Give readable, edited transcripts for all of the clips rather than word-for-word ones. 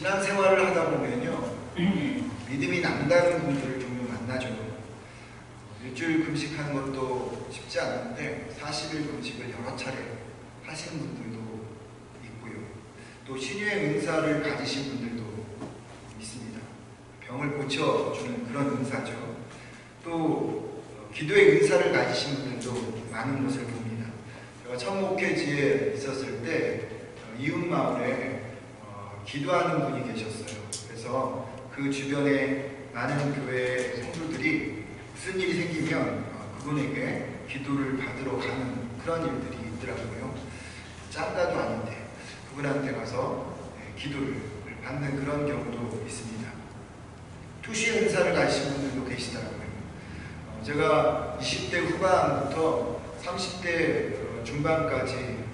신앙생활을 하다 보면요, 믿음이 남다른 분들을 종종 만나죠. 일주일 금식하는 것도 쉽지 않은데 40일 금식을 여러 차례 하시는 분들도 있고요. 또 신유의 은사를 가지신 분들도 있습니다. 병을 고쳐주는 그런 은사죠. 또 기도의 은사를 가지신 분들도 많은 것을 봅니다. 제가 첫 목회지에 있었을 때 이웃마을에 기도하는 분이 계셨어요. 그래서 그 주변에 많은 교회 성도들이 무슨 일이 생기면 그분에게 기도를 받으러 가는 그런 일들이 있더라고요. 짬가도 아닌데 그분한테 가서 기도를 받는 그런 경우도 있습니다. 투시의 은사를 가지신 분들도 계시더라고요. 제가 20대 후반부터 30대 중반까지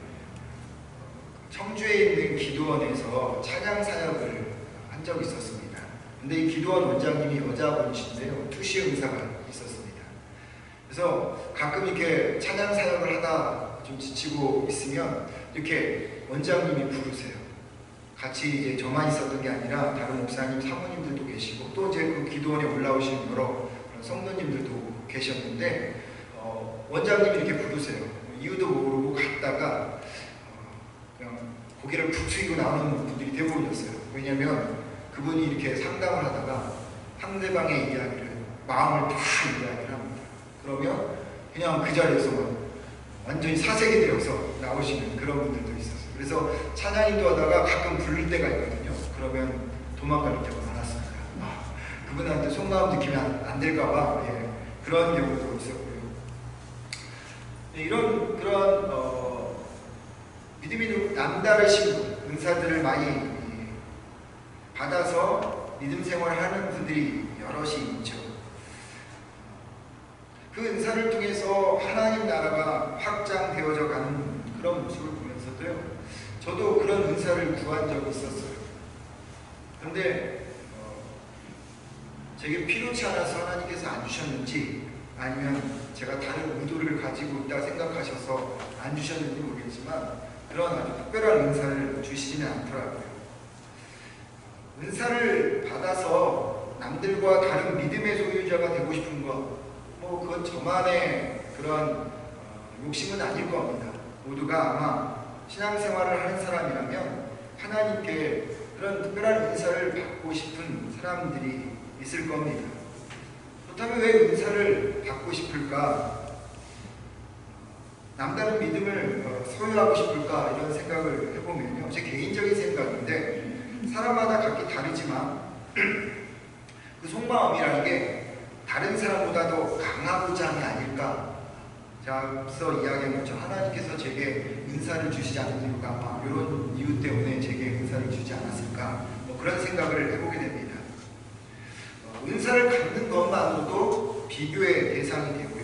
청주에 있는 기도원에서 찬양 사역을 한 적이 있었습니다. 근데 이 기도원 원장님이 여자분이신데요, 투시 은사가 있었습니다. 그래서 가끔 이렇게 찬양 사역을 하다 좀 지치고 있으면 이렇게 원장님이 부르세요. 같이 이제 저만 있었던 게 아니라 다른 목사님, 사모님들도 계시고 또 이제 그 기도원에 올라오신 여러 성도님들도 계셨는데 원장님이 이렇게 부르세요. 이유도 모르고 갔다가 그냥 고개를 푹 숙이고 나오는 분들이 대부분이었어요. 왜냐하면 그분이 이렇게 상담을 하다가 상대방의 이야기를 마음을 다 이야기를 합니다. 그러면 그냥 그 자리에서 완전히 사색이 되어서 나오시는 그런 분들도 있었어요. 그래서 찬양인도 하다가 가끔 부를 때가 있거든요. 그러면 도망갈 때가 많았습니다. 그분한테 속마음 느끼면 안 될까봐 그런 경우도 있었고요. 이런 그런 믿음이 남다르신 분, 은사들을 많이 받아서 믿음 생활을 하는 분들이 여럿이 있죠. 그 은사를 통해서 하나님 나라가 확장되어져 가는 그런 모습을 보면서도요, 저도 그런 은사를 구한 적이 있었어요. 그런데 제게 필요치 않아서 하나님께서 안 주셨는지 아니면 제가 다른 의도를 가지고 있다 생각하셔서 안 주셨는지 모르겠지만 그런 아주 특별한 은사를 주시지는 않더라고요. 은사를 받아서 남들과 다른 믿음의 소유자가 되고 싶은 것, 그건 저만의 그런 욕심은 아닐 겁니다. 모두가 아마 신앙생활을 하는 사람이라면 하나님께 그런 특별한 은사를 받고 싶은 사람들이 있을 겁니다. 그렇다면 왜 은사를 받고 싶을까? 남다른 믿음을 소유하고 싶을까? 이런 생각을 해보면요, 제 개인적인 생각인데 사람마다 각기 다르지만 그 속마음이라는 게 다른 사람보다 더 강하고자 함이 아닐까? 제가 앞서 이야기한 것처럼 하나님께서 제게 은사를 주시지 않은 이유가 아마 이런 이유 때문에 제게 은사를 주지 않았을까? 그런 생각을 해보게 됩니다. 은사를 갖는 것만으로도 비교의 대상이 되고요.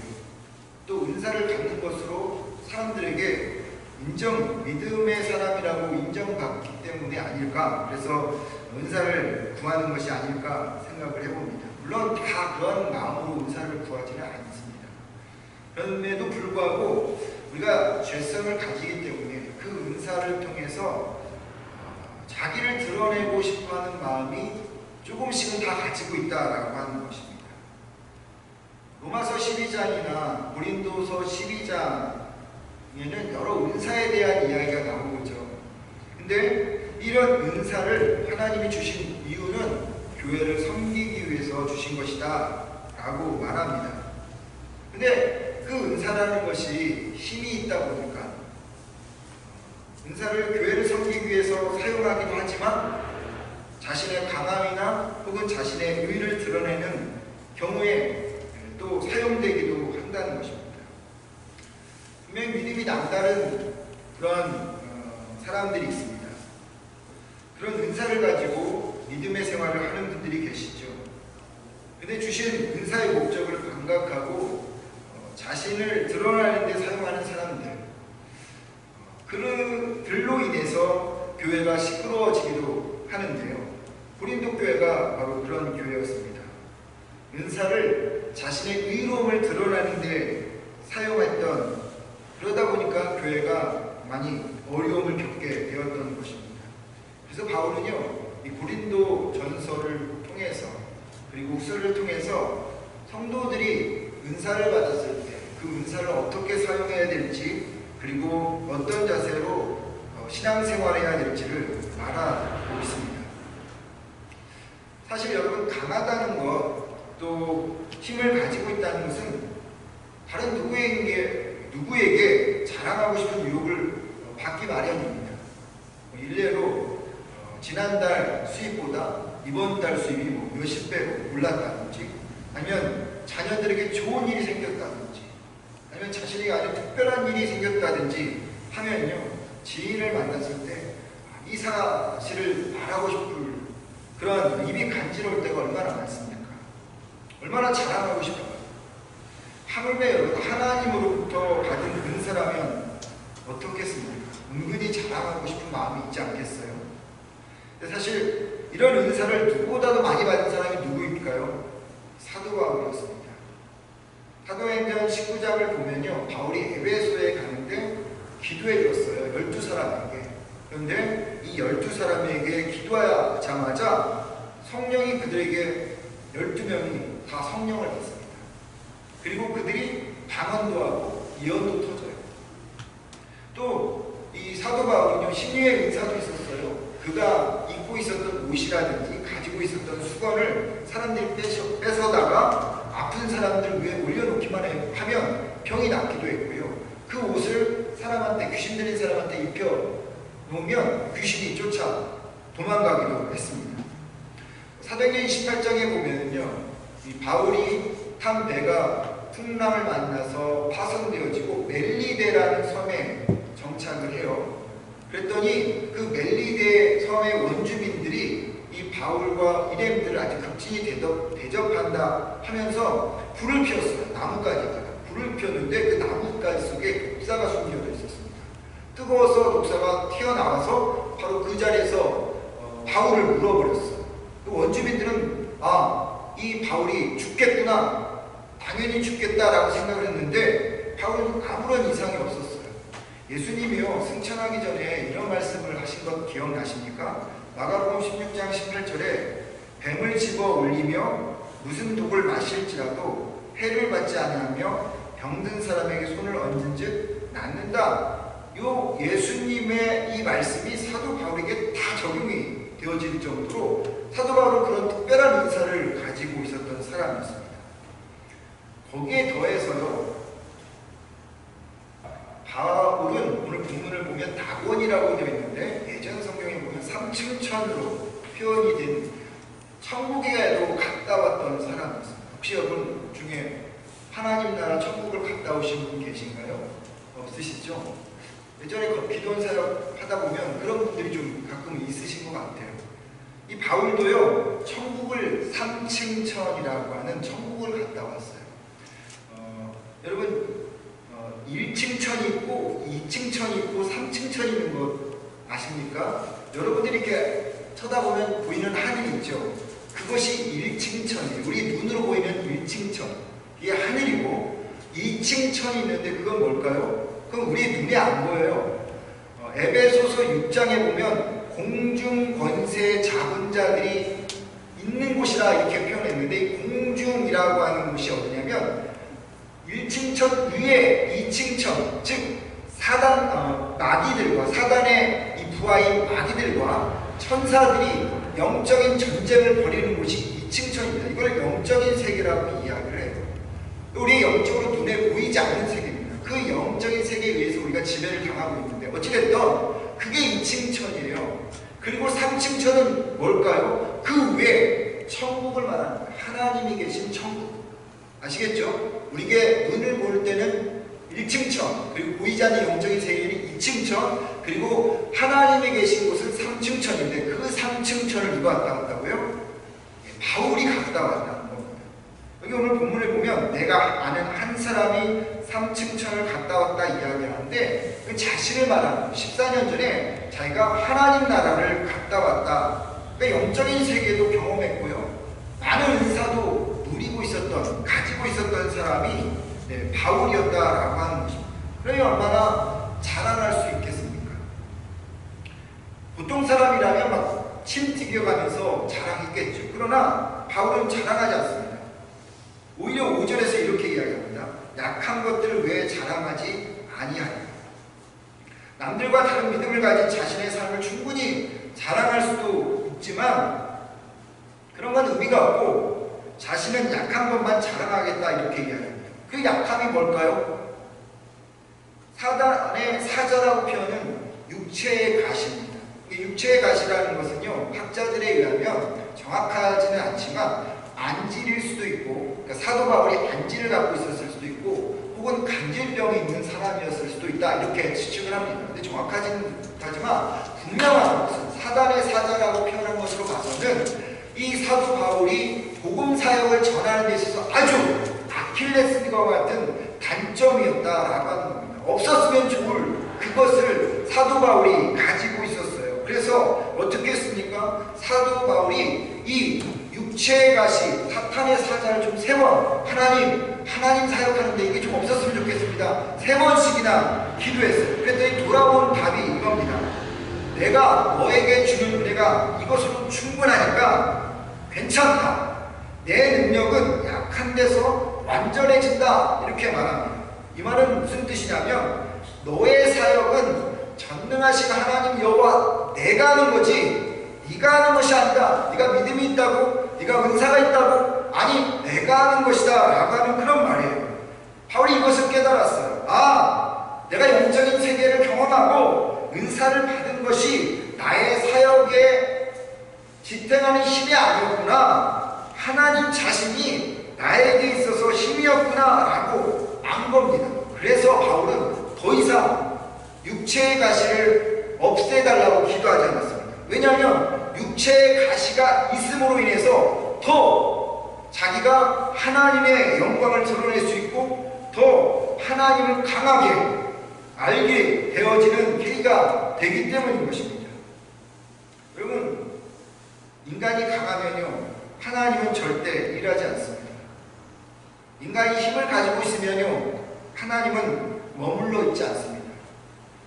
또 은사를 갖는 것으로 사람들에게 믿음의 사람이라고 인정받기 때문에 아닐까? 그래서 은사를 구하는 것이 아닐까 생각을 해봅니다. 물론 다 그런 마음으로 은사를 구하지는 않습니다. 그럼에도 불구하고 우리가 죄성을 가지기 때문에 그 은사를 통해서 자기를 드러내고 싶어하는 마음이 조금씩은 다 가지고 있다라고 하는 것입니다. 로마서 12장이나 고린도서 12장에는 여러 은사에 대한 이야기가 나오죠. 근데 이런 은사를 하나님이 주신 이유는 교회를 섬기기 위해서 주신 것이다 라고 말합니다. 근데 그 은사라는 것이 힘이 있다 보니까 은사를 교회를 섬기기 위해서 사용하기도 하지만 자신의 강함이나 혹은 자신의 의를 드러내는 경우에 또 사용되기도 한다는 것입니다. 분명히 믿음이 남다른 그런 사람들이 있습니다. 그런 은사를 가지고 믿음의 생활을 하는 분들이 계시죠. 근데 주신 은사의 목적을 반각하고 자신을 드러내는 데 사용하는 사람들, 그들로 인해서 교회가 시끄러워지기도 하는데요. 고린도 교회가 바로 그런 교회였습니다. 은사를 자신의 의로움을 드러내는 데 사용했던, 그러다 보니까 교회가 많이 어려움을 겪게 되었던 것입니다. 그래서 바울은요, 이 고린도 전서를 통해서 그리고 후서를 통해서 성도들이 은사를 받았을 때 그 은사를 어떻게 사용해야 될지 그리고 어떤 자세로 신앙생활해야 될지를 말하고 있습니다. 사실 여러분, 강하다는 것, 또 힘을 가지고 있다는 것은 다른 누구에게 자랑하고 싶은 유혹을 받기 마련입니다. 일례로 지난달 수입보다 이번 달 수입이 몇십 배로 올랐다든지, 아니면 자녀들에게 좋은 일이 생겼다든지, 아니면 자신에게 아주 특별한 일이 생겼다든지 하면요, 지인을 만났을 때 이 사실을 말하고 싶을 그런 입이 간지러울 때가 얼마나 많습니까? 얼마나 자랑하고 싶어요. 하물며 여러분, 하나님으로부터 받은 은사라면 어떻겠습니까? 은근히 자랑하고 싶은 마음이 있지 않겠어요? 근데 사실 이런 은사를 누구보다도 많이 받은 사람이 누구일까요? 사도 바울이었습니다. 사도행전 19장을 보면요, 바울이 에베소에 가는데 기도해 줬어요. 12사람에게. 그런데 이 12사람에게 기도하자마자 성령이 그들에게 12명이 다 성령을 받습니다. 그리고 그들이 방언도 하고 예언도 터져요. 또 이 사도 바울은요, 신유의 은사도 있었어요. 그가 입고 있었던 옷이라든지 가지고 있었던 수건을 사람들이 뺏어다가 아픈 사람들 위에 올려놓기만 하면 병이 낫기도 했고요. 그 옷을 귀신 들린 사람한테 입혀놓으면 귀신이 쫓아 도망가기도 했습니다. 사도행전 28장에 보면요, 이 바울이 탄 배가 풍랑을 만나서 파손되어지고 멜리데라는 섬에 정착을 해요. 그랬더니 그 멜리데 섬의 원주민들이 이 바울과 일행들을 아주 극진히 대접한다 하면서 불을 피웠어요. 나뭇가지에다가 불을 피웠는데 그 나뭇가지 속에 독사가 숨겨져 있었습니다. 뜨거워서 독사가 튀어나와서 바로 그 자리에서 바울을 물어버렸어요. 그 원주민들은 이 바울이 죽겠구나, 당연히 죽겠다라고 생각을 했는데 바울은 아무런 이상이 없었어요. 예수님이요, 승천하기 전에 이런 말씀을 하신 것 기억나십니까? 마가복음 16장 18절에 뱀을 집어 올리며 무슨 독을 마실지라도 해를 받지 아니하며 병든 사람에게 손을 얹은즉 낫는다. 요 예수님의 이 말씀이 사도 바울에게 다 적용이 되어질 정도로 사도 바울은 그런 특별한 은사를 가지고 있었던 사람이었습니다. 거기에 더해서요, 바울은 오늘 본문을 보면 낙원이라고 되어 있는데 예전 성경에 보면 삼층천으로 표현이 된 천국에도 갔다 왔던 사람이었습니다. 혹시 여러분 중에 하나님 나라 천국을 갔다 오신 분 계신가요? 없으시죠? 예전에 기도원 사역 하다 보면 그런 분들이 좀 가끔 있으신 것 같아요. 이 바울도요, 천국을 삼층천이라고 하는 천국을 갔다 왔어요. 여러분 1층천이 있고 2층천이 있고 3층천이 있는 거 아십니까? 여러분들이 이렇게 쳐다보면 보이는 하늘이 있죠. 그것이 1층천이에요. 우리 눈으로 보이는 1층천, 이게 하늘이고 2층천이 있는데 그건 뭘까요? 그건 우리 눈에 안 보여요. 에베소서 6장에 보면 공중 권세 잡은 자들이 있는 곳이라 이렇게 표현했는데, 이 공중이라고 하는 곳이 어디냐면 1층천 위에 2층천, 즉 마귀들과 사단의 이 부하인 마귀들과 천사들이 영적인 전쟁을 벌이는 곳이 2층천입니다. 이걸 영적인 세계라고 이야기를 해요. 우리 영적으로 눈에 보이지 않는 세계입니다. 그 영적인 세계에 의해서 우리가 지배를 당하고 있는데, 어찌됐든 그게 2층천이에요. 그리고 3층천은 뭘까요? 그 위에 천국을 말하는 거예요. 하나님이 계신 천국. 아시겠죠? 우리에게 눈을 볼 때는 1층천, 그리고 보이지 않는 영적인 세계는 2층천, 그리고 하나님이 계신 곳은 3층천인데 그 3층천을 누가 갔다 왔다고요? 바울이 갔다 왔다는 겁니다. 여기 오늘 본문을 보면 내가 아는 한 사람이 3층천을 갔다 왔다 이야기하는데, 그 자신을 말하는 거예요. 14년 전에 자기가 하나님 나라를 갔다 왔다. 그러니까 영적인 세계도 경험했고요, 많은 은사도 가지고 있었던 사람이 바울이었다라고 하는 것입니다. 그러면 얼마나 자랑할 수 있겠습니까? 보통 사람이라면 막 침 튀겨가면서 자랑했겠죠. 그러나 바울은 자랑하지 않습니다. 오히려 5절에서 이렇게 이야기합니다. 약한 것들을 왜 자랑하지 아니하냐. 남들과 다른 믿음을 가진 자신의 삶을 충분히 자랑할 수도 있지만 그런 건 의미가 없고 자신은 약한 것만 자랑하겠다 이렇게 이야기합니다. 그 약함이 뭘까요? 사단의 사자라고 표현은 육체의 가시입니다. 육체의 가시라는 것은요, 학자들에 의하면 정확하지는 않지만 안질일 수도 있고, 그러니까 사도 바울이 안질을 갖고 있었을 수도 있고, 혹은 간질병이 있는 사람이었을 수도 있다 이렇게 추측을 합니다. 근데 정확하지는 못하지만 분명한 것은 사단의 사자라고 표현한 것으로 봐서는 이 사도 바울이 복음 사역을 전하는 데 있어서 아주 아킬레스건과 같은 단점이었다라고 하는 겁니다. 없었으면 좋을 그것을 사도 바울이 가지고 있었어요. 그래서 어떻게 했습니까? 사도 바울이 이 육체의 가시, 사탄의 사자를 좀 3번 하나님 사역하는데 이게 좀 없었으면 좋겠습니다. 3번씩이나 기도했어요. 그랬더니 돌아온 답이 이겁니다. 내가 너에게 주는 은혜가 이것으로 충분하니까 괜찮다. 내 능력은 약한 데서 완전해진다. 이렇게 말합니다. 이 말은 무슨 뜻이냐면 너의 사역은 전능하신 하나님 여호와 내가 하는 거지 네가 하는 것이 아니다. 네가 믿음이 있다고? 네가 은사가 있다고? 아니 내가 하는 것이다 라고 하는 그런 말이에요. 바울이 이것을 깨달았어요. 아, 내가 영적인 세계를 경험하고 은사를 받은 것이 나의 사역에 지탱하는 힘이 아니었구나. 하나님 자신이 나에게 있어서 힘이었구나 라고 안 겁니다. 그래서 바울은 더 이상 육체의 가시를 없애달라고 기도하지 않았습니다. 왜냐하면 육체의 가시가 있음으로 인해서 더 자기가 하나님의 영광을 드러낼 수 있고 더 하나님을 강하게 알게 되어지는 계기가 되기 때문인 것입니다. 여러분, 인간이 강하면요 하나님은 절대 일하지 않습니다. 인간이 힘을 가지고 있으면요 하나님은 머물러 있지 않습니다.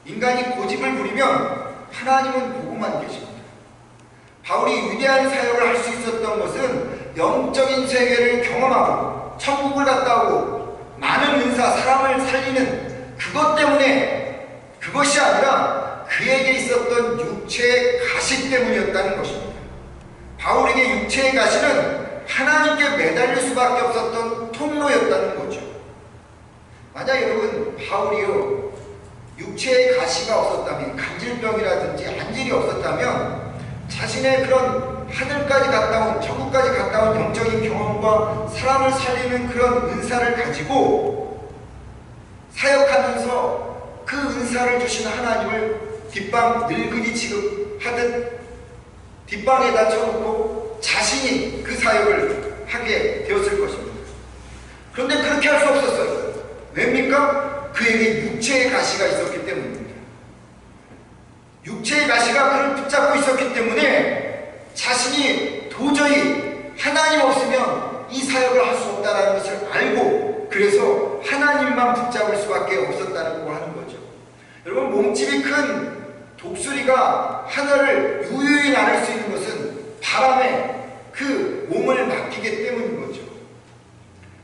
인간이 고집을 부리면 하나님은 보고만 계십니다. 바울이 위대한 사역을 할 수 있었던 것은 영적인 세계를 경험하고 천국을 갔다 오고 많은 은사, 사람을 살리는 그것 때문에 그것이 아니라 그에게 있었던 육체의 가시 때문이었다는 것입니다. 바울에게 육체의 가시는 하나님께 매달릴 수밖에 없었던 통로였다는 거죠. 만약 여러분 바울이요 육체의 가시가 없었다면 간질병이라든지 안질이 없었다면 자신의 그런 하늘까지 갔다 온 천국까지 갔다 온 영적인 경험과 사람을 살리는 그런 은사를 가지고 사역하면서 그 은사를 주신 하나님을 뒷방 늙은이 취급하듯 뒷방에다 쳐놓고 자신이 그 사역을 하게 되었을 것입니다. 그런데 그렇게 할 수 없었어요. 왜입니까? 그에게 육체의 가시가 있었기 때문입니다. 육체의 가시가 그를 붙잡고 있었기 때문에 자신이 도저히 하나님 없으면 이 사역을 할 수 없다는 것을 알고 그래서 하나님만 붙잡을 수밖에 없었다고 하는 거죠. 여러분, 몸집이 큰 독수리가 하늘을 유유히 나를 수 있는 것은 바람에 그 몸을 맡기기 때문인 거죠.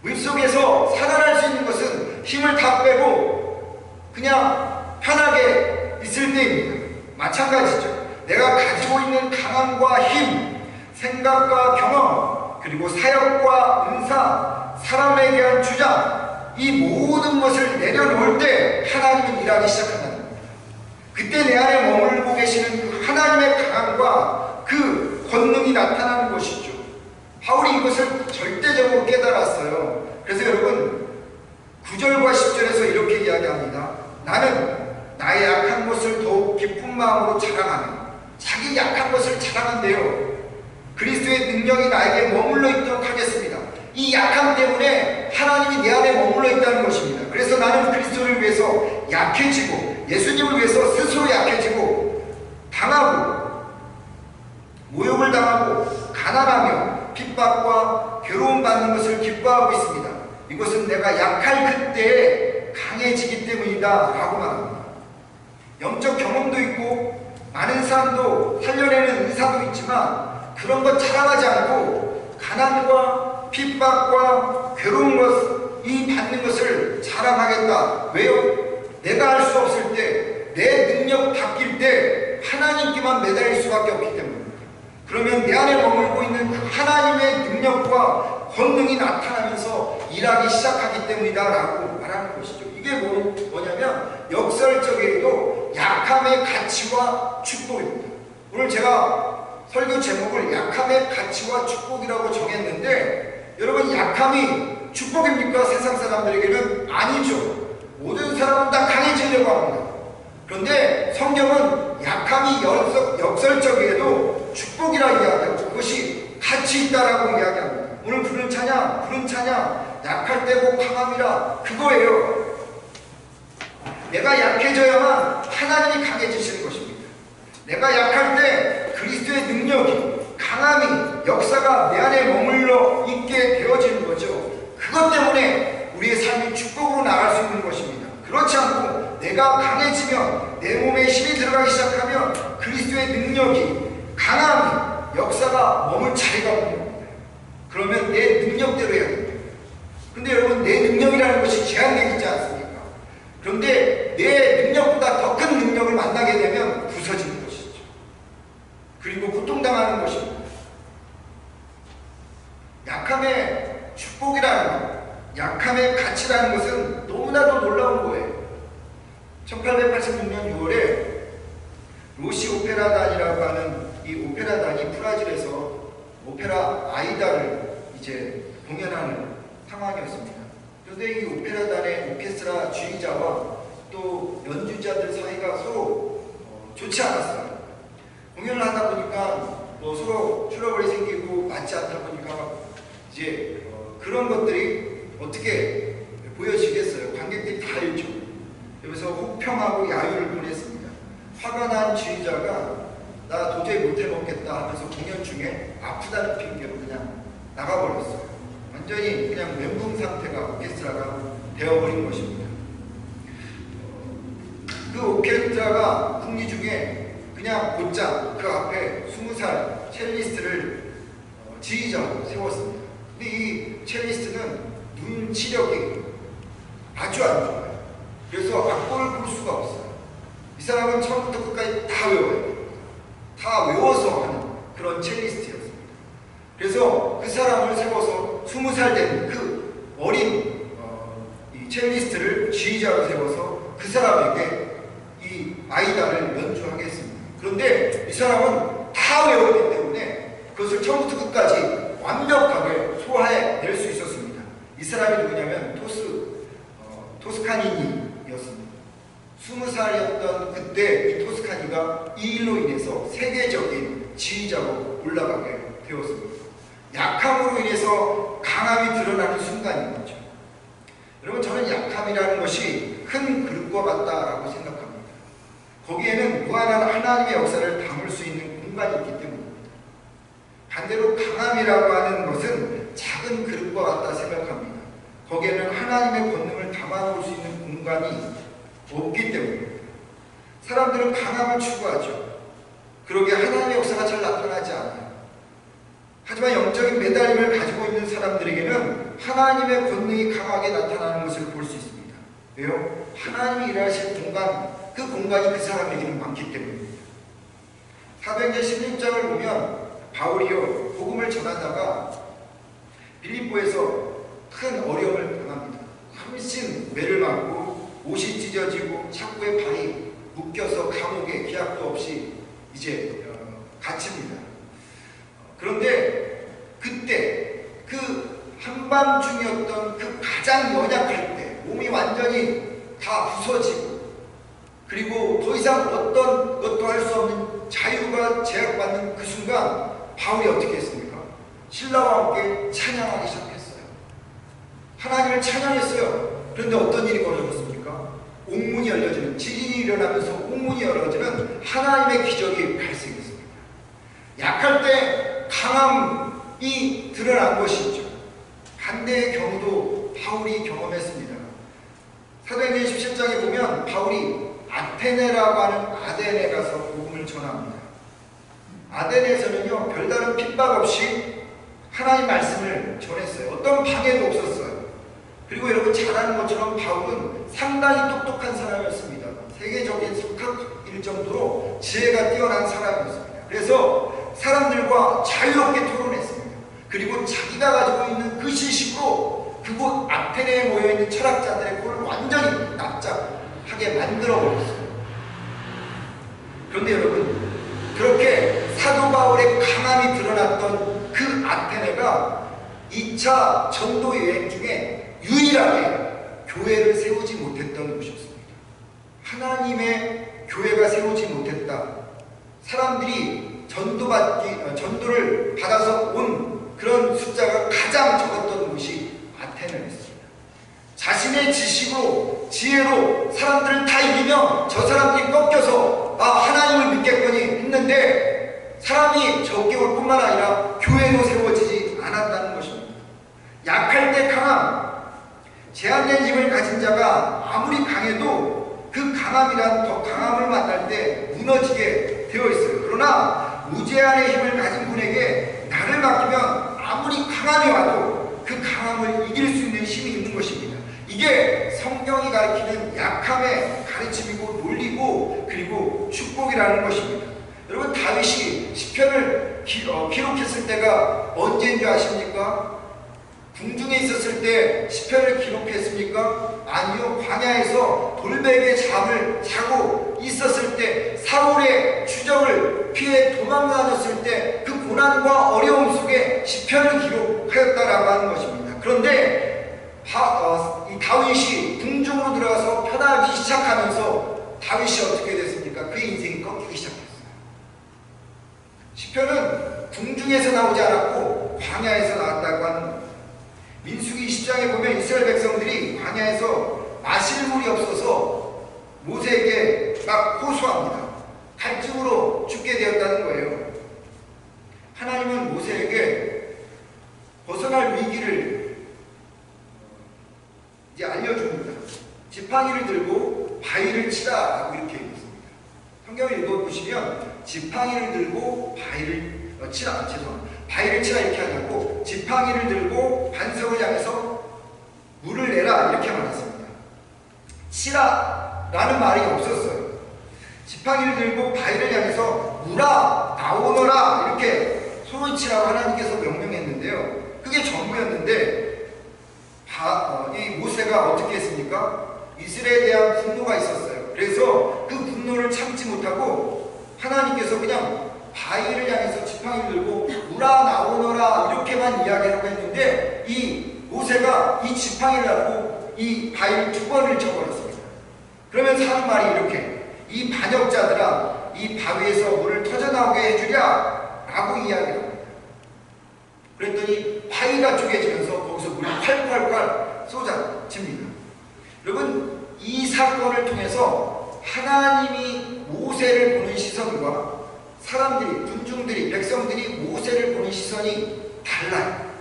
물속에서 살아날 수 있는 것은 힘을 다 빼고 그냥 편하게 있을 때입니다. 마찬가지죠. 내가 가지고 있는 강함과 힘, 생각과 경험, 그리고 사역과 은사, 사람에 대한 주장, 이 모든 것을 내려놓을 때 하나님은 일하기 시작한다는 겁니다. 그때 내 안에 머물고 계시는 그 하나님의 강함과 그 권능이 나타나는 것이죠. 바울이 이것을 절대적으로 깨달았어요. 그래서 여러분 9절과 10절에서 이렇게 이야기합니다. 나는 나의 약한 것을 더욱 기쁜 마음으로 자랑하며 자기 약한 것을 자랑한대요. 그리스도의 능력이 나에게 머물러 있도록 하겠습니다. 이 약함 때문에 하나님이 내 안에 머물러 있다는 것입니다. 그래서 나는 그리스도를 위해서 약해지고 예수님을 위해서 스스로 약해지고 당하고 모욕을 당하고 가난하며 핍박과 괴로움 받는 것을 기뻐하고 있습니다. 이것은 내가 약할 그때에 강해지기 때문이다 라고 말합니다. 영적 경험도 있고 많은 사람도 살려내는 의사도 있지만 그런 것 자랑하지 않고 가난과 핍박과 괴로운 이 받는 것을 자랑하겠다. 왜요? 내가 할 수 없을 때, 내 능력 바뀔 때 하나님께만 매달릴 수밖에 없기 때문입니다. 그러면 내 안에 머물고 있는 그 하나님의 능력과 권능이 나타나면서 일하기 시작하기 때문이다 라고 말하는 것이죠. 이게 뭐냐면 역설적이게도 약함의 가치와 축복입니다. 오늘 제가 설교 제목을 약함의 가치와 축복이라고 정했는데, 여러분, 약함이 축복입니까? 세상 사람들에게는 아니죠. 모든 사람은 다 강해지려고 합니다. 그런데 성경은 약함이 역설적이게도 축복이라 이야기하고 그것이 가치 있다라고 이야기합니다. 오늘 부른 찬양, 약할 때고 강함이라, 그거예요. 내가 약해져야만 하나님이 강해지시는 것입니다. 내가 약할 때 그리스도의 능력이, 강함이, 역사가 내 안에 머물러 있게 되어지는 거죠. 그것 때문에 우리의 삶이 축복으로 나갈 수 있는 것입니다. 그렇지 않고 내가 강해지면, 내 몸에 힘이 들어가기 시작하면 그리스도의 능력이, 강함이, 역사가 머물 자리가 없는 겁니다. 그러면 내 능력대로 해야 됩니다. 근데 여러분, 내 능력이라는 것이 제한되어 있지 않습니까? 그런데 내 능력보다 더 큰 능력을 만나게 되면 부서지는 것이죠. 그리고 고통당하는 것입니다. 약함의 축복이라는 것, 약함의 가치라는 것은 너무나도 놀라운 거예요. 1886년 6월에 로시 오페라단이라고 하는 이 오페라단이 브라질에서 오페라 아이다를 이제 공연하는 상황이었습니다. 그런데 이 오페라단의 오케스트라 주의자와 또 연주자들 사이가 서로 좋지 않았어요. 공연을 하다 보니까 서로 트러블이 생기고 맞지 않다 보니까 이제 그런 것들이 어떻게 보여지겠어요? 관객들이 다 알죠. 그래서 혹평하고 야유를 보냈습니다. 화가 난 주의자가 나 도저히 못해 먹겠다 하면서 공연 중에 아프다는 핑계로 그냥 나가버렸어요. 완전히 그냥 멘붕 상태가 오케스트라가 되어버린 것입니다. 그 오케스트라가 풍리 중에 그냥 곧장 그 앞에 20살 첼리스트를 지휘자로 세웠습니다. 근데 이 첼리스트는 눈 치력이 아주 안 좋아요. 그래서 악보를 볼 수가 없어요. 이 사람은 처음부터 끝까지 다 외워요. 다 외워서 하는 그런 첼리스트였습니다. 그래서 그 사람을 세워서 20살 된 그 어린 이 첼리스트를 지휘자로 세워서 그 사람에게 이 아이다를 연주하게 했습니다. 그런데 이 사람은 다 외웠기 때문에 그것을 처음부터 끝까지 완벽하게 소화해낼 수 있었습니다. 이 사람이 누구냐면 토스카니니였습니다. 20살이었던 그때 이 토스카니가 이 일로 인해서 세계적인 지휘자로 올라가게 되었습니다. 약함으로 인해서 강함이 드러나는 순간인 거죠. 여러분, 저는 약함이라는 것이 큰 그릇과 같다라고 생각합니다. 거기에는 무한한 하나님의 역사를 담을 수 있는 공간이 있기 때문입니다. 반대로 강함이라고 하는 것은 작은 그릇과 같다 생각합니다. 거기에는 하나님의 권능을 담아놓을 수 있는 공간이 없기 때문입니다. 사람들은 강함을 추구하죠. 그러기에 하나님의 역사가 잘 나타나지 않아요. 하지만 영적인 매달림을 가지고 있는 사람들에게는 하나님의 권능이 강하게 나타나는 것을 볼 수 있습니다. 왜요? 하나님이 일하실 공간, 그 공간이 그 사람에게는 많기 때문입니다. 사도행전 16장을 보면 바울이요, 복음을 전하다가 빌립보에서 큰 어려움을 당합니다. 훨씬 매를 맞고 옷이 찢어지고 착고에 발이 묶여서 감옥에 기약도 없이 이제 갇힙니다. 그런데 그때 그 한밤중이었던 그 가장 연약할 때, 몸이 완전히 다 부서지고 그리고 더 이상 어떤 것도 할 수 없는 자유가 제약받는 그 순간 바울이 어떻게 했습니까? 신라와 함께 찬양하기 시작했어요. 하나님을 찬양했어요. 그런데 어떤 일이 벌어졌습니까? 옥문이 열려지는, 지진이 일어나면서 옥문이 열어지는 하나님의 기적이 발생했습니다. 약할 때 강함이 드러난 것이죠. 반대의 경우도 바울이 경험했습니다. 사도행전 17장에 보면 바울이 아테네라고 하는 아덴에 가서 복음을 복음을 전합니다. 아덴에서는요, 별다른 핍박 없이 하나님 말씀을 전했어요. 어떤 방해도 없었어요. 그리고 여러분 잘 아는 것처럼 바울은 상당히 똑똑한 사람이었습니다. 세계적인 석학일 정도로 지혜가 뛰어난 사람이었습니다. 그래서 사람들과 자유롭게 토론했습니다. 그리고 자기가 가지고 있는 그 지식으로 그곳 아테네에 모여있는 철학자들의 코를 완전히 납작하게 만들어버렸어요. 그런데 여러분, 그렇게 사도 바울의 강함이 드러났던 그 아테네가 2차 전도 여행 중에 유일하게 교회를 세우지 못했던 곳이었습니다. 하나님의 교회가 세우지 못했다. 사람들이 전도를 받아서 온 그런 숫자가 가장 적었던 곳이 아테네였습니다. 자신의 지식으로, 지혜로 사람들을 다 이기면 저 사람들이 꺾여서 하나님을 믿겠거니 했는데 사람이 적게 올 뿐만 아니라 교회도 세워지지 않았다는 것입니다. 약할 때 강함, 제한된 힘을 가진 자가 아무리 강해도 그 강함이란 더 강함을 만날 때 무너지게 되어 있어요. 그러나 무제한의 힘을 가진 분에게 나를 맡기면 아무리 강함이 와도 그 강함을 이길 수 있는 힘이 있는 것입니다. 이게 성경이 가리키는 약함의 가르침이고 논리고 그리고 축복이라는 것입니다. 여러분, 다윗이 시편을 기록했을 때가 언제인 줄 아십니까? 궁중에 있었을 때 시편을 기록했습니까? 아니요. 광야에서 돌베개 잠을 자고 있었을 때, 사울의 추적을 피해 도망다녔을 때 그 고난과 어려움 속에 시편을 기록하였다라고 하는 것입니다. 그런데 이 다윗이 궁중으로 들어가서 편하기 시작하면서 다윗이 어떻게 됐습니까? 그의 인생이 꺾이기 시작했어요. 시편은 궁중에서 나오지 않았고 광야에서 나왔다고 하는 겁니다. 민수기 20장에 보면 이스라엘 백성들이 광야에서 마실 물이 없어서 모세에게 막 호소합니다. 갈증으로 죽게 되었다는 거예요. 하나님은 모세에게 벗어날 위기를 이제 알려줍니다. 지팡이를 들고 바위를 치라라고 이렇게 얘기했습니다. 성경을 읽어보시면 지팡이를 들고 바위를 치라 이렇게 하냐고, 지팡이를 들고 반석을 향해서 물을 내라 이렇게 말했습니다. 치라라는 말이 없었어요. 지팡이를 들고 바위를 향해서 물아 나오너라 이렇게 소리치라고 하나님께서 명령했는데요. 그게 전부였는데 이 모세가 어떻게 했습니까? 이스라엘에 대한 분노가 있었어요. 그래서 그 분노를 참지 못하고 하나님께서 그냥 바위를 향해서 지팡이를 들고 물아 나오너라 이렇게만 이야기하고 했는데 이 모세가 이 지팡이를 하고 이 바위를 2번을 쳐버렸습니다. 그러면서 하는 말이 이렇게: 이 반역자들아, 이 바위에서 물을 터져나오게 해주랴 라고 이야기합니다. 그랬더니 바위가 쪼개지면서 거기서 물이 콸콸콸 쏟아집니다. 여러분, 이 사건을 통해서 하나님이 모세를 보는 시선과 사람들이, 군중들이, 백성들이 모세를 보는 시선이 달라요.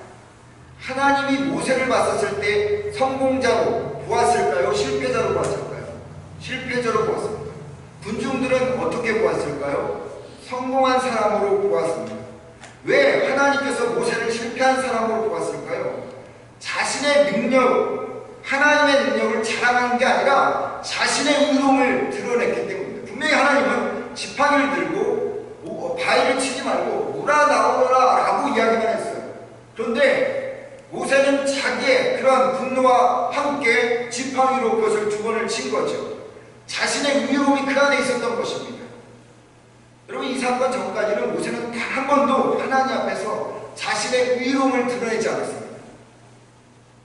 하나님이 모세를 봤었을 때 성공자로 보았을까요? 실패자로 보았을까요? 실패자로 보았습니다. 군중들은 어떻게 보았을까요? 성공한 사람으로 보았습니다. 왜 하나님께서 모세를 실패한 사람으로 보았을까요? 자신의 능력, 하나님의 능력을 자랑하는 게 아니라 자신의 의로움을 드러냈기 때문입니다. 분명히 하나님은 지팡이를 들고 바위를 치지 말고 물아 나오너라 라고 이야기만 했어요. 그런데 모세는 자기의 그러한 분노와 함께 지팡이로 그것을 2번을 친 거죠. 자신의 의로움이 그 안에 있었던 것입니다. 여러분, 이 사건 전까지는 모세는 단 한 번도 하나님 앞에서 자신의 의로움을 드러내지 않았습니다.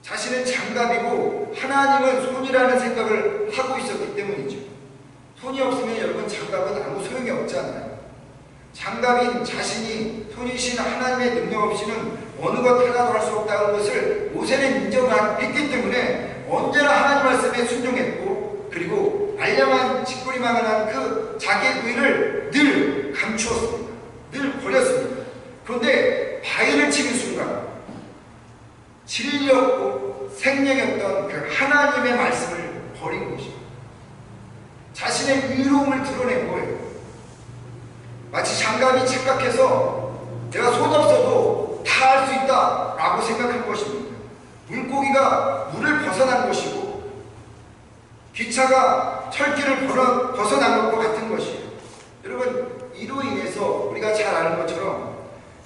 자신은 장갑이고 하나님은 손이라는 생각을 하고 있었기 때문이죠. 손이 없으면 여러분 장갑은 아무 소용이 없잖아요. 장갑인 자신이 손이신 하나님의 능력 없이는 어느 것 하나도 할 수 없다는 것을 모세는 인정했기 때문에 언제나 하나님 말씀에 순종했고, 그리고 알량한 짓거리만한 그 자기의 의를 늘 감추었습니다. 늘 버렸습니다. 그런데 바위를 치는 순간 진리였고 생명이었던 그 하나님의 말씀을 버린 것입니다. 자신의 의로움을 드러낸 거예요. 사람이 착각해서 내가 손 없어도 다 할 수 있다 라고 생각한 것입니다. 물고기가 물을 벗어난 것이고 기차가 철길을 벗어난 것과 같은 것이에요. 여러분, 이로 인해서 우리가 잘 아는 것처럼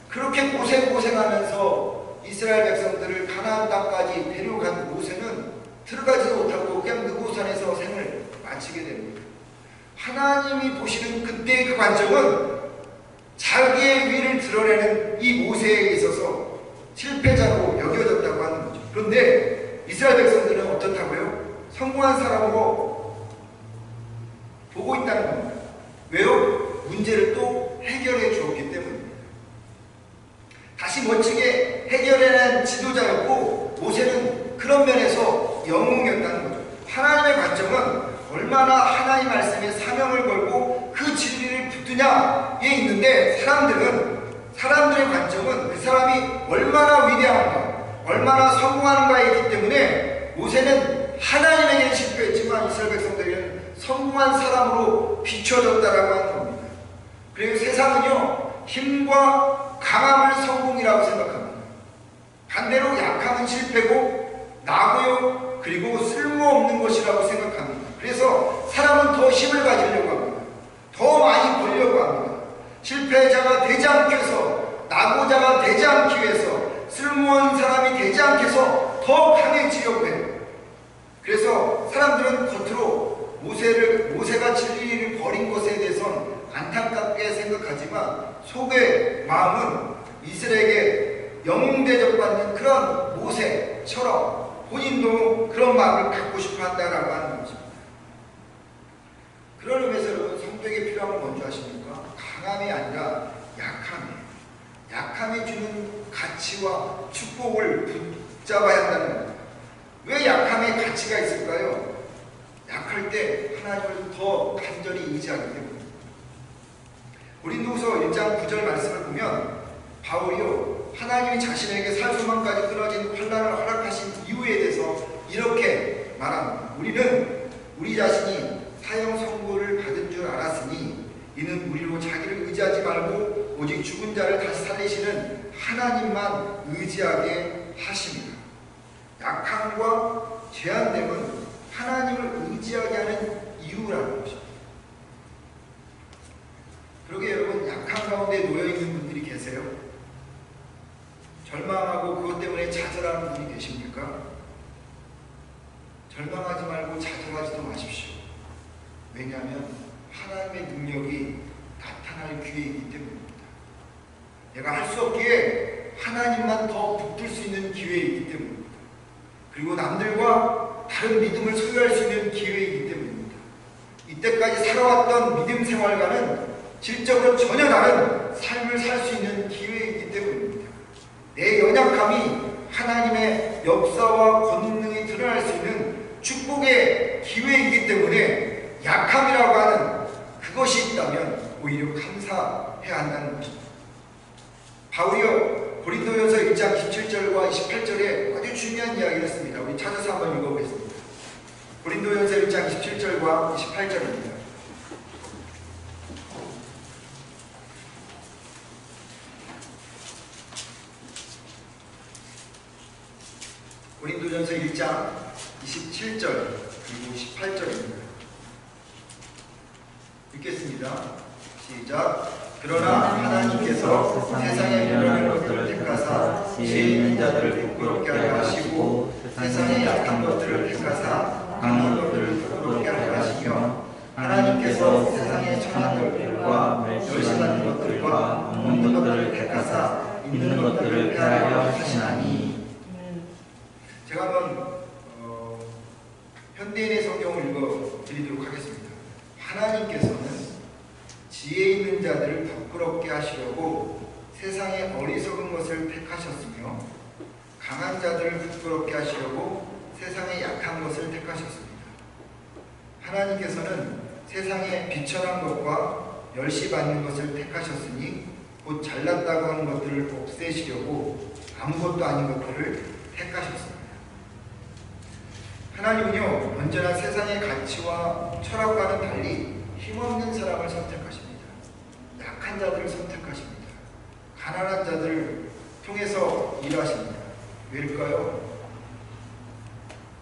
그렇게 고생하면서 이스라엘 백성들을 가나안 땅까지 데려간 모세는 들어가지도 못하고 그냥 느고산에서 생을 마치게 됩니다. 하나님이 보시는 그때의 그 관점은 자기의 위를 드러내는 이 모세에 있어서 실패자로 여겨졌다고 하는 거죠. 그런데 이스라엘 백성들은 어떻다고요? 성공한 사람으로 보고 있다는 겁니다. 왜요? 문제를 또 해결해 주었기 때문입니다. 다시 멋지게 해결해낸 지도자였고 모세는 그런 면에서 영웅이었다는 거죠. 하나님의 관점은 얼마나 하나님 말씀에 사명을 걸고 그 진리를 붙드냐에 있는데 사람들의 관점은 그 사람이 얼마나 위대한가, 얼마나 성공하는가에 있기 때문에 모세는 하나님에게는 실패했지만 이스라엘 백성들에게는 성공한 사람으로 비춰졌다라고 하는 겁니다. 그리고 세상은요, 힘과 강함을 성공이라고 생각합니다. 반대로 약함은 실패고 나고요, 그리고 쓸모없는 것이라고 생각합니다. 그래서 사람은 더 힘을 가지려고 합니다. 더 많이 벌려고 합니다. 실패자가 되지 않기 위해서, 나고자가 되지 않기 위해서, 쓸모없는 사람이 되지 않기 위해서 더 강해지려고 해요. 그래서 사람들은 겉으로 모세가 진리를 버린 것에 대해서는 안타깝게 생각하지만 속의 마음은 이스라엘에게 영웅 대접받는 그런 모세처럼 본인도 그런 마음을 갖고 싶어 한다라고 하는 것입니다. 그런 의미에서 여러분, 성도에게 필요한 건 뭔지 아십니까? 강함이 아니라 약함이에요. 약함이 주는 가치와 축복을 붙잡아야 한다는 겁니다. 왜 약함에 가치가 있을까요? 약할 때 하나님을 더 간절히 의지하기 때문입니다. 고린도후서 1장 9절 말씀을 보면 바울이요, 하나님이 자신에게 살수만까지 끊어진 환난을 허락하신 이유에 대해서 이렇게 말합니다. 우리는 우리 자신이 사형 선고를 받은 줄 알았으니 이는 우리로 자기를 의지하지 말고 오직 죽은 자를 다시 살리시는 하나님만 의지하게 하십니다. 약함과 제한됨은 하나님을 의지하게 하는 이유라는 것입니다. 그러게 여러분, 약함 가운데 놓여있는 분들이 계세요? 절망하고 그것 때문에 좌절하는 분이 계십니까? 절망하지 말고 좌절하지도 마십시오. 왜냐하면 하나님의 능력이 나타날 기회이기 때문입니다. 내가 할 수 없기에 하나님만 더 붙들 수 있는 기회이기 때문입니다. 그리고 남들과 다른 믿음을 소유할 수 있는 기회이기 때문입니다. 이때까지 살아왔던 믿음 생활과는 질적으로 전혀 다른 삶을 살 수 있는 기회이기 때문입니다. 내 연약함이 하나님의 역사와 권능이 드러날 수 있는 축복의 기회이기 때문에 약함이라고 하는 그것이 있다면 오히려 감사해야 한다는 것입니다. 바울이요, 고린도전서 1장 17절과 28절에 아주 중요한 이야기를 했습니다. 우리 찾아서 한번 읽어보겠습니다. 고린도전서 1장 17절과 28절입니다. 고린도전서 1장 27절 그리고 18절입니다. 읽겠습니다. 시작. 그러나 하나님께서 세상에 미련한 것들을 택하사 지혜 있는 자들을 부끄럽게 하려 하시고 세상에 약한 것들을 택하사 강한 것들을 부끄럽게 하려 하시며 하나님께서 세상에 천한 것들과 멸시받는 것들과 없는 것들을 택하사 있는 것들을 폐하려 하시나니. 제가 한번 현대인의 성경을 읽어드리도록 하겠습니다. 하나님께서는 지혜 있는 자들을 부끄럽게 하시려고 세상의 어리석은 것을 택하셨으며 강한 자들을 부끄럽게 하시려고 세상의 약한 것을 택하셨습니다. 하나님께서는 세상의 비천한 것과 멸시받는 것을 택하셨으니 곧 잘났다고 하는 것들을 없애시려고 아무것도 아닌 것들을 택하셨습니다. 하나님은요, 언제나 세상의 가치와 철학과는 달리 힘없는 사람을 선택하십니다. 약한 자들을 선택하십니다. 가난한 자들을 통해서 일하십니다. 왜일까요?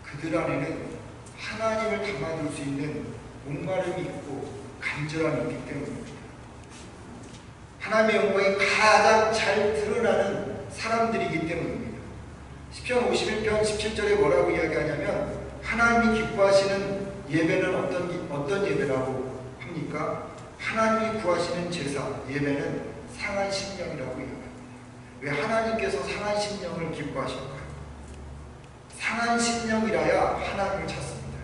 그들 안에는 하나님을 담아둘 수 있는 목마름이 있고 간절함이 있기 때문입니다. 하나님의 영광이 가장 잘 드러나는 사람들이기 때문입니다. 시편 51편 17절에 뭐라고 이야기하냐면 하나님이 기뻐하시는 예배는 어떤 예배라고 합니까? 하나님이 구하시는 제사, 예배는 상한 심령이라고 이야기합니다. 왜 하나님께서 상한 심령을 기뻐하실까요? 상한 심령이라야 하나님을 찾습니다.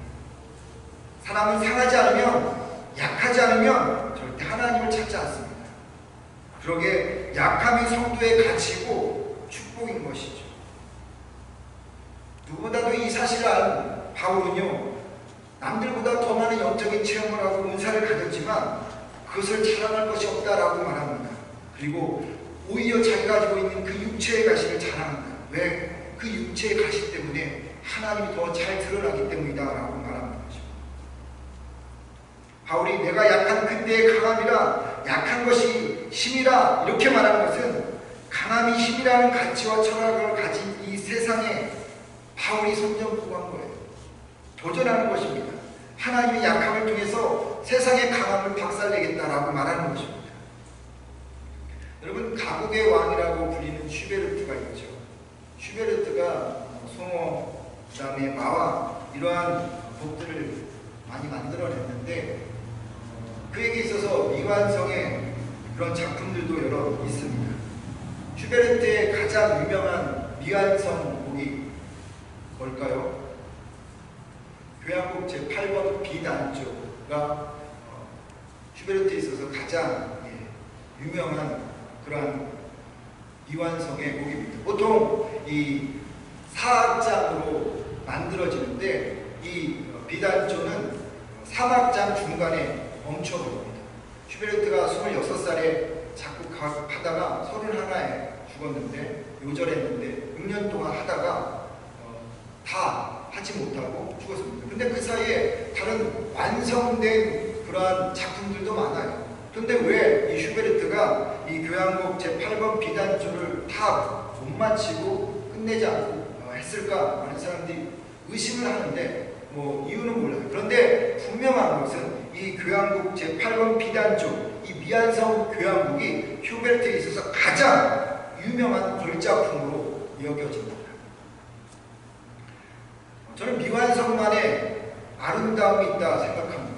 사람은 상하지 않으면, 약하지 않으면 절대 하나님을 찾지 않습니다. 그러게 약함이 성도의 가치고 축복인 것이죠. 누구보다도 이 사실을 안 바울은요, 남들보다 더 많은 영적인 체험을 하고 은사를 가졌지만 그것을 자랑할 것이 없다라고 말합니다. 그리고 오히려 자기가 가지고 있는 그 육체의 가시를 자랑한다. 왜? 그 육체의 가시 때문에 하나님이 더 잘 드러나기 때문이다 라고 말합니다. 바울이 내가 약한 근대의 강함이라, 약한 것이 힘이라 이렇게 말하는 것은 강함이 힘이라는 가치와 철학을 가진 이 세상에 바울이 선전포고한 거예요. 도전하는 것입니다. 하나님의 약함을 통해서 세상의 강함을 박살내겠다라고 말하는 것입니다. 여러분, 가곡의 왕이라고 불리는 슈베르트가 있죠. 슈베르트가 송어, 그 다음에 마와 이러한 곡들을 많이 만들어냈는데 그에게 있어서 미완성의 그런 작품들도 여러 있습니다. 슈베르트의 가장 유명한 미완성 곡이 뭘까요? 교향곡 제8번 B단조가 슈베르트에 있어서 가장 유명한 그러한 미완성의 곡입니다. 보통 이 4악장으로 만들어지는데 이 B단조는 3악장 중간에 멈춰버립니다. 슈베르트가 26살에 작곡하다가 31에 죽었는데, 요절했는데 6년 동안 하다가 다 하지 못하고 죽었습니다. 근데 그 사이에 다른 완성된 그러한 작품들도 많아요. 그런데 왜 이 슈베르트가 이 교향곡 제8번 B단조를 다 못 마치고 끝내지 않고 했을까? 많은 사람들이 의심을 하는데 이유는 몰라요. 그런데 분명한 것은 이 교향곡 제8번 B단조, 이 미완성 교향곡이 슈베르트에 있어서 가장 유명한 걸작품으로 여겨집니다. 저는 미완성만의 아름다움이 있다 생각합니다.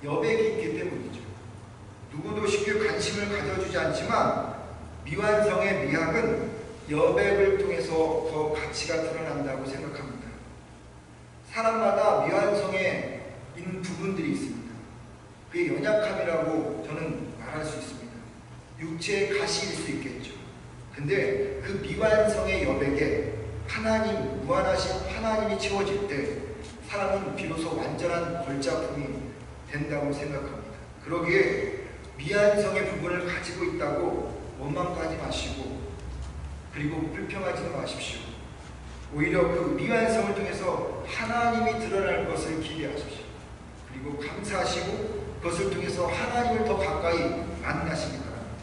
여백이 있기 때문이죠. 누구도 쉽게 관심을 가져주지 않지만 미완성의 미학은 여백을 통해서 더 가치가 드러난다고 생각합니다. 사람마다 미완성에 있는 부분들이 있습니다. 그게 연약함이라고 저는 말할 수 있습니다. 육체의 가시일 수 있겠죠. 근데 그 미완성의 여백에 하나님, 무한하신 하나님이 채워질 때 사람은 비로소 완전한 걸작품이 된다고 생각합니다. 그러기에 미완성의 부분을 가지고 있다고 원망하지 마시고, 그리고 불평하지도 마십시오. 오히려 그 미완성을 통해서 하나님이 드러날 것을 기대하십시오. 그리고 감사하시고 그것을 통해서 하나님을 더 가까이 만나시기 바랍니다.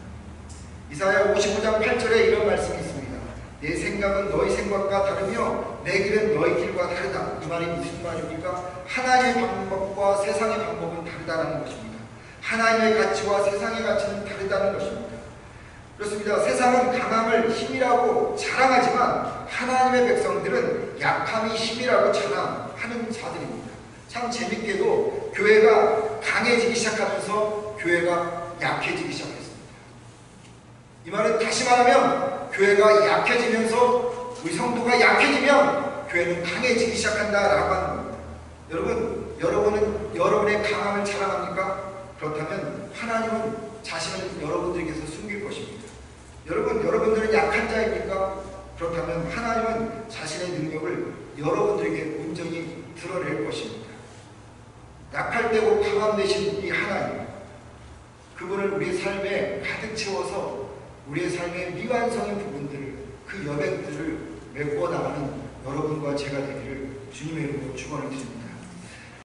이사야 55장 8절에 이런 말씀이 있습니다. 내 생각은 너희 생각과 다르며 내 길은 너희 길과 다르다. 이 말이 무슨 말입니까? 하나님의 방법과 세상의 방법은 다르다는 것입니다. 하나님의 가치와 세상의 가치는 다르다는 것입니다. 그렇습니다. 세상은 강함을 힘이라고 자랑하지만 하나님의 백성들은 약함이 힘이라고 자랑하는 자들입니다. 참 재밌게도 교회가 강해지기 시작하면서 교회가 약해지기 시작했습니다. 이 말은 다시 말하면 교회가 약해지면서 우리 성도가 약해지면 교회는 강해지기 시작한다라고 하는 겁니다. 여러분은 여러분의 강함을 자랑합니까? 그렇다면 하나님은 자신을 여러분들에게서 숨길 것입니다. 여러분들은 약한 자입니까? 그렇다면 하나님은 자신의 능력을 여러분들에게 온전히 드러낼 것입니다. 약할 때고 강함 되신 이 하나님, 그분을 우리의 삶에 가득 채워서 우리의 삶의 미완성의 부분들을, 그 여백들을 메꿔 나가는 여러분과 제가 되기를 주님의 이름으로 축원을 드립니다.